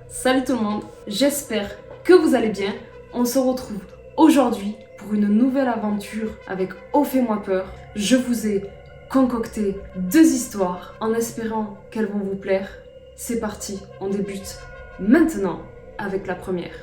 Salut tout le monde, j'espère que vous allez bien. On se retrouve aujourd'hui pour une nouvelle aventure avec Oh fais-moi peur. Je vous ai concocté 2 histoires en espérant qu'elles vont vous plaire. C'est parti, on débute maintenant avec la première.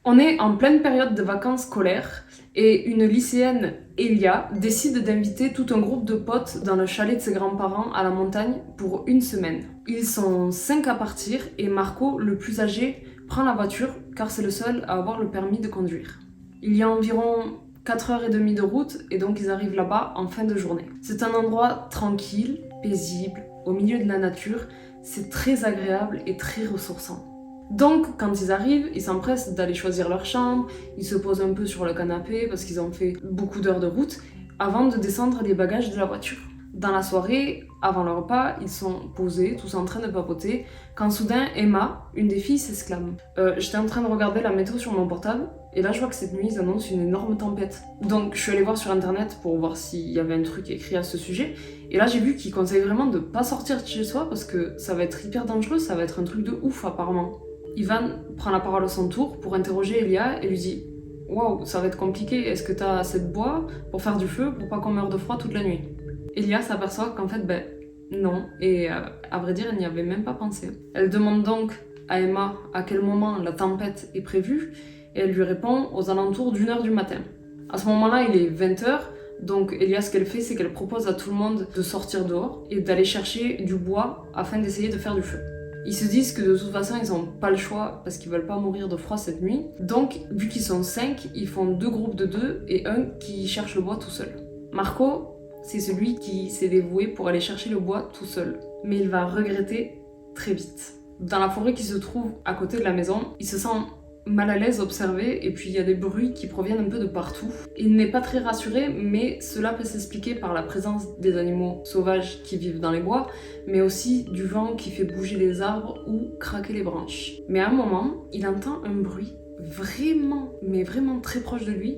On est en pleine période de vacances scolaires et une lycéenne, Elia, décide d'inviter tout un groupe de potes dans le chalet de ses grands-parents à la montagne pour une semaine. Ils sont 5 à partir et Marco, le plus âgé, prend la voiture car c'est le seul à avoir le permis de conduire. Il y a environ 4h30 de route et donc ils arrivent là-bas en fin de journée. C'est un endroit tranquille, paisible, au milieu de la nature, c'est très agréable et très ressourçant. Donc, quand ils arrivent, ils s'empressent d'aller choisir leur chambre, ils se posent un peu sur le canapé parce qu'ils ont fait beaucoup d'heures de route avant de descendre les bagages de la voiture. Dans la soirée, avant le repas, ils sont posés, tous en train de papoter, quand soudain Emma, une des filles, s'exclame « J'étais en train de regarder la météo sur mon portable, et là je vois que cette nuit ils annoncent une énorme tempête. » Donc je suis allée voir sur internet pour voir s'il y avait un truc écrit à ce sujet, et là j'ai vu qu'ils conseillent vraiment de pas sortir de chez soi parce que ça va être hyper dangereux, ça va être un truc de ouf apparemment. Ivan prend la parole à son tour pour interroger Elia et lui dit « Waouh, ça va être compliqué, est-ce que t'as assez de bois pour faire du feu pour pas qu'on meure de froid toute la nuit ?» Elia s'aperçoit qu'en fait, non, et à vrai dire, elle n'y avait même pas pensé. Elle demande donc à Emma à quel moment la tempête est prévue et elle lui répond aux alentours d'1h du matin. À ce moment-là, il est 20h, donc Elia, ce qu'elle fait, c'est qu'elle propose à tout le monde de sortir dehors et d'aller chercher du bois afin d'essayer de faire du feu. Ils se disent que de toute façon, ils n'ont pas le choix parce qu'ils veulent pas mourir de froid cette nuit. Donc, vu qu'ils sont 5, ils font 2 groupes de 2 et un qui cherche le bois tout seul. Marco, c'est celui qui s'est dévoué pour aller chercher le bois tout seul. Mais il va regretter très vite. Dans la forêt qui se trouve à côté de la maison, il se sent mal à l'aise observé et puis il y a des bruits qui proviennent un peu de partout. Il n'est pas très rassuré, mais cela peut s'expliquer par la présence des animaux sauvages qui vivent dans les bois, mais aussi du vent qui fait bouger les arbres ou craquer les branches. Mais à un moment, il entend un bruit vraiment très proche de lui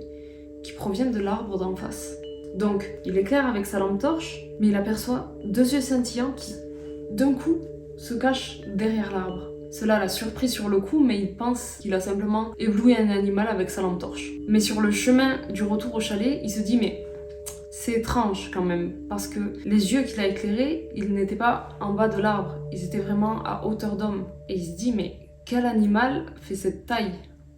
qui provient de l'arbre d'en face. Donc, il éclaire avec sa lampe torche, mais il aperçoit 2 yeux scintillants qui, d'un coup, se cachent derrière l'arbre. Cela l'a surpris sur le coup, mais il pense qu'il a simplement ébloui un animal avec sa lampe torche. Mais sur le chemin du retour au chalet, il se dit mais c'est étrange quand même, parce que les yeux qu'il a éclairés, ils n'étaient pas en bas de l'arbre, ils étaient vraiment à hauteur d'homme. Et il se dit mais quel animal fait cette taille ?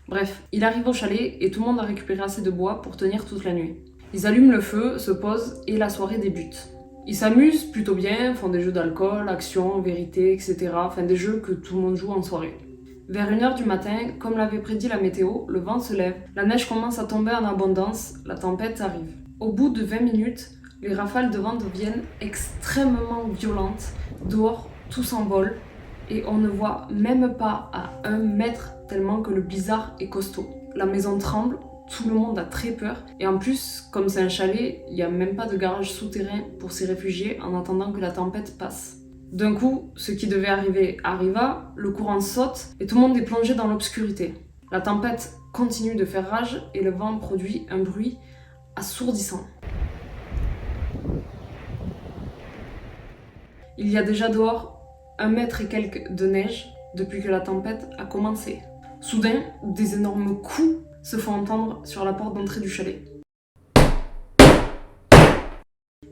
Bref, il arrive au chalet et tout le monde a récupéré assez de bois pour tenir toute la nuit. Ils allument le feu, se posent et la soirée débute. Ils s'amusent plutôt bien, font des jeux d'alcool, action, vérité, etc. Enfin des jeux que tout le monde joue en soirée. Vers 1h du matin, comme l'avait prédit la météo, le vent se lève, la neige commence à tomber en abondance, la tempête arrive. Au bout de 20 minutes, les rafales de vent deviennent extrêmement violentes, dehors tout s'envole et on ne voit même pas à 1 mètre tellement que le blizzard est costaud. La maison tremble, tout le monde a très peur et en plus, comme c'est un chalet, il n'y a même pas de garage souterrain pour s'y réfugier en attendant que la tempête passe. D'un coup, ce qui devait arriver arriva, le courant saute et tout le monde est plongé dans l'obscurité. La tempête continue de faire rage et le vent produit un bruit assourdissant. Il y a déjà dehors 1 mètre et quelques de neige depuis que la tempête a commencé. Soudain, des énormes coups se font entendre sur la porte d'entrée du chalet.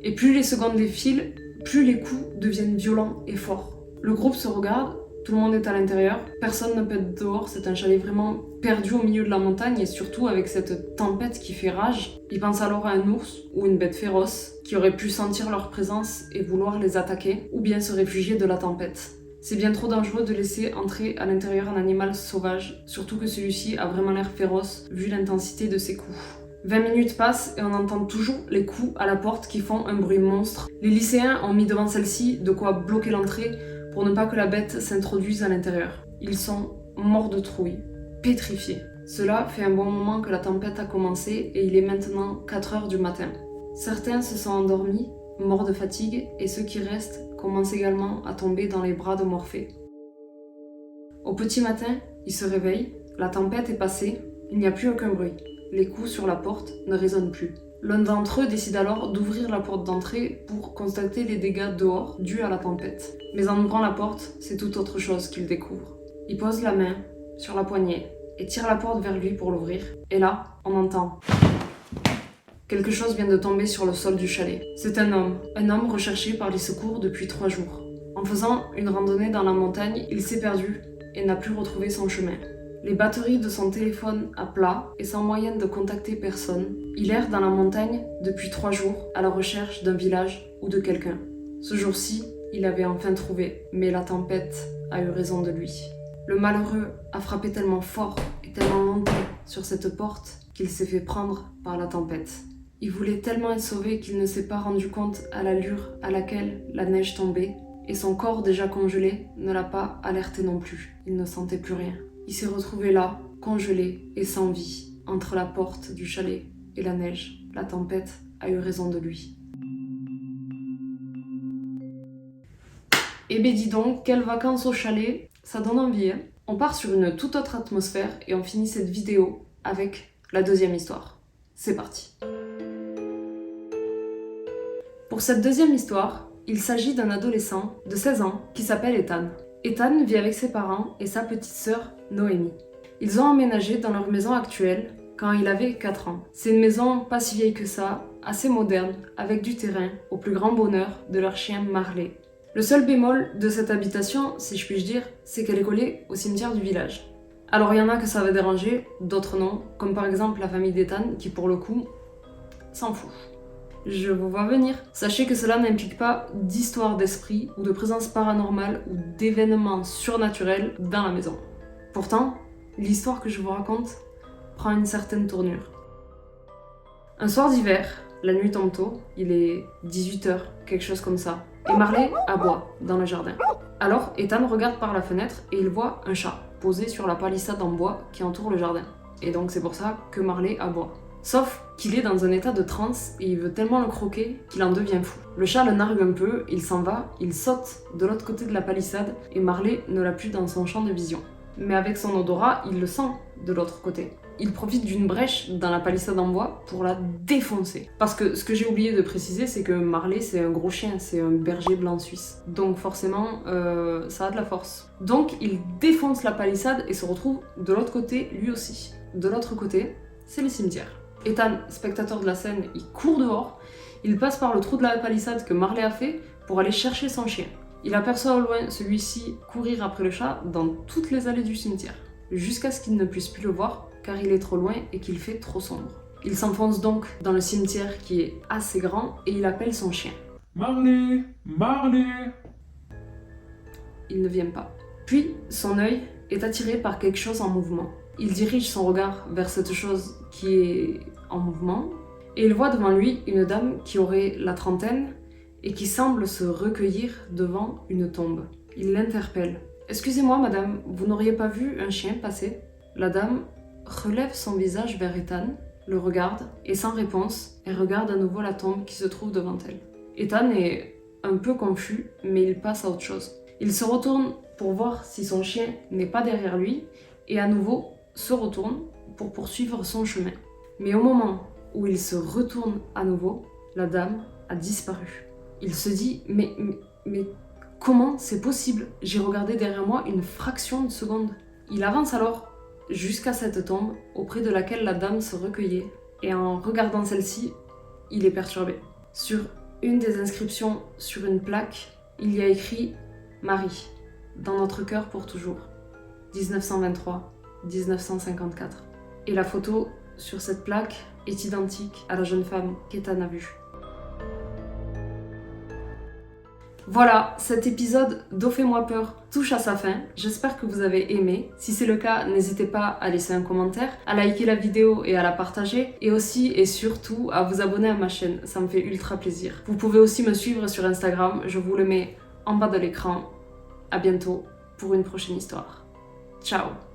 Et plus les secondes défilent, plus les coups deviennent violents et forts. Le groupe se regarde, tout le monde est à l'intérieur, personne ne peut être dehors, c'est un chalet vraiment perdu au milieu de la montagne et surtout avec cette tempête qui fait rage. Ils pensent alors à un ours ou une bête féroce qui aurait pu sentir leur présence et vouloir les attaquer ou bien se réfugier de la tempête. C'est bien trop dangereux de laisser entrer à l'intérieur un animal sauvage, surtout que celui-ci a vraiment l'air féroce vu l'intensité de ses coups. 20 minutes passent et on entend toujours les coups à la porte qui font un bruit monstre. Les lycéens ont mis devant celle-ci de quoi bloquer l'entrée pour ne pas que la bête s'introduise à l'intérieur. Ils sont morts de trouille, pétrifiés. Cela fait un bon moment que la tempête a commencé et il est maintenant 4 heures du matin. Certains se sont endormis, morts de fatigue, et ceux qui restent commencent également à tomber dans les bras de Morphée. Au petit matin, ils se réveillent, la tempête est passée, il n'y a plus aucun bruit. Les coups sur la porte ne résonnent plus. L'un d'entre eux décide alors d'ouvrir la porte d'entrée pour constater les dégâts dehors dus à la tempête. Mais en ouvrant la porte, c'est tout autre chose qu'il découvre. Il pose la main sur la poignée et tire la porte vers lui pour l'ouvrir. Et là, on entend... Quelque chose vient de tomber sur le sol du chalet. C'est un homme recherché par les secours depuis 3 jours. En faisant une randonnée dans la montagne, il s'est perdu et n'a plus retrouvé son chemin. Les batteries de son téléphone à plat et sans moyen de contacter personne, il erre dans la montagne depuis 3 jours à la recherche d'un village ou de quelqu'un. Ce jour-ci, il avait enfin trouvé, mais la tempête a eu raison de lui. Le malheureux a frappé tellement fort et tellement longtemps sur cette porte qu'il s'est fait prendre par la tempête. Il voulait tellement être sauvé qu'il ne s'est pas rendu compte à l'allure à laquelle la neige tombait, et son corps déjà congelé ne l'a pas alerté non plus. Il ne sentait plus rien. Il s'est retrouvé là, congelé et sans vie, entre la porte du chalet et la neige. La tempête a eu raison de lui. Eh ben dis donc, quelles vacances au chalet, ça donne envie, hein. On part sur une toute autre atmosphère et on finit cette vidéo avec la deuxième histoire. C'est parti. Pour cette deuxième histoire, il s'agit d'un adolescent de 16 ans qui s'appelle Ethan. Ethan vit avec ses parents et sa petite sœur Noémie. Ils ont emménagé dans leur maison actuelle quand il avait 4 ans. C'est une maison pas si vieille que ça, assez moderne, avec du terrain, au plus grand bonheur de leur chien Marley. Le seul bémol de cette habitation, si je puis dire, c'est qu'elle est collée au cimetière du village. Alors il y en a que ça va déranger, d'autres non, comme par exemple la famille d'Ethan qui pour le coup s'en fout. Je vous vois venir. Sachez que cela n'implique pas d'histoire d'esprit ou de présence paranormale ou d'événements surnaturels dans la maison. Pourtant, l'histoire que je vous raconte prend une certaine tournure. Un soir d'hiver, la nuit tombe tôt, il est 18h, quelque chose comme ça, et Marley aboie dans le jardin. Alors, Ethan regarde par la fenêtre et il voit un chat posé sur la palissade en bois qui entoure le jardin. Et donc c'est pour ça que Marley aboie. Sauf qu'il est dans un état de transe et il veut tellement le croquer qu'il en devient fou. Le chat le nargue un peu, il s'en va, il saute de l'autre côté de la palissade et Marley ne l'a plus dans son champ de vision. Mais avec son odorat, il le sent de l'autre côté. Il profite d'une brèche dans la palissade en bois pour la défoncer. Parce que ce que j'ai oublié de préciser, c'est que Marley c'est un gros chien, c'est un berger blanc suisse. Donc forcément, ça a de la force. Donc il défonce la palissade et se retrouve de l'autre côté lui aussi. De l'autre côté, c'est le cimetière. Ethan, spectateur de la scène, il court dehors, il passe par le trou de la palissade que Marley a fait pour aller chercher son chien. Il aperçoit au loin celui-ci courir après le chat dans toutes les allées du cimetière, jusqu'à ce qu'il ne puisse plus le voir car il est trop loin et qu'il fait trop sombre. Il s'enfonce donc dans le cimetière qui est assez grand et il appelle son chien. Marley, Marley. Il ne vient pas. Puis son œil est attiré par quelque chose en mouvement. Il dirige son regard vers cette chose qui est en mouvement et il voit devant lui une dame qui aurait la trentaine et qui semble se recueillir devant une tombe. Il l'interpelle. « Excusez-moi madame, vous n'auriez pas vu un chien passer ?» La dame relève son visage vers Ethan, le regarde et sans réponse, elle regarde à nouveau la tombe qui se trouve devant elle. Ethan est un peu confus mais il passe à autre chose. Il se retourne pour voir si son chien n'est pas derrière lui et à nouveau se retourne pour poursuivre son chemin. Mais au moment où il se retourne à nouveau, la dame a disparu. Il se dit mais comment c'est possible? J'ai regardé derrière moi une fraction de seconde. Il avance alors jusqu'à cette tombe auprès de laquelle la dame se recueillait et en regardant celle-ci, il est perturbé. Sur une des inscriptions sur une plaque, il y a écrit « Marie, dans notre cœur pour toujours, 1923-1954 ». Et la photo sur cette plaque est identique à la jeune femme qu'Ethan a vue. Voilà, cet épisode d'O Fais-moi peur touche à sa fin. J'espère que vous avez aimé. Si c'est le cas, n'hésitez pas à laisser un commentaire, à liker la vidéo et à la partager, et aussi et surtout à vous abonner à ma chaîne, ça me fait ultra plaisir. Vous pouvez aussi me suivre sur Instagram, je vous le mets en bas de l'écran. À bientôt pour une prochaine histoire. Ciao!